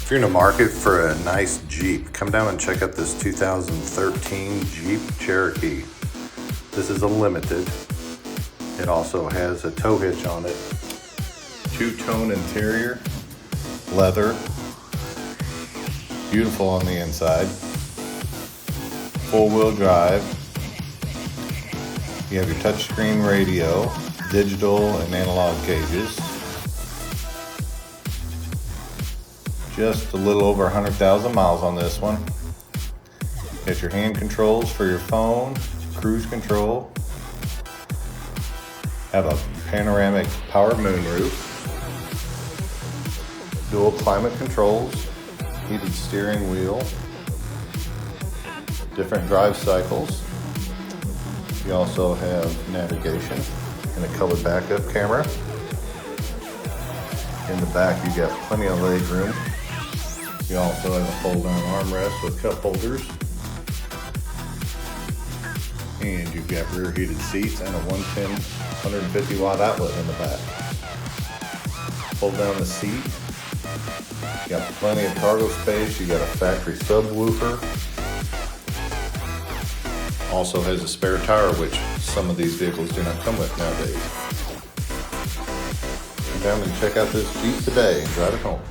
If you're in the market for a nice Jeep, come down and check out this 2013 Jeep Cherokee. This is a limited. It also has a tow hitch on it. Two-tone interior, leather, beautiful on the inside. Four-wheel drive. You have your touchscreen radio, digital and analog gauges. Just a little over 100,000 miles on this one. Got your hand controls for your phone, cruise control. Have a panoramic power moonroof. Dual climate controls, heated steering wheel, different drive cycles. You also have navigation and a color backup camera. In the back you got plenty of leg room. You also have a fold-down armrest with cup holders. And you've got rear heated seats and a 110, 150 watt outlet in the back. Fold down the seat. You got plenty of cargo space. You got a factory subwoofer. Also has a spare tire, which some of these vehicles do not come with nowadays. Come down and check out this Jeep today and drive it home.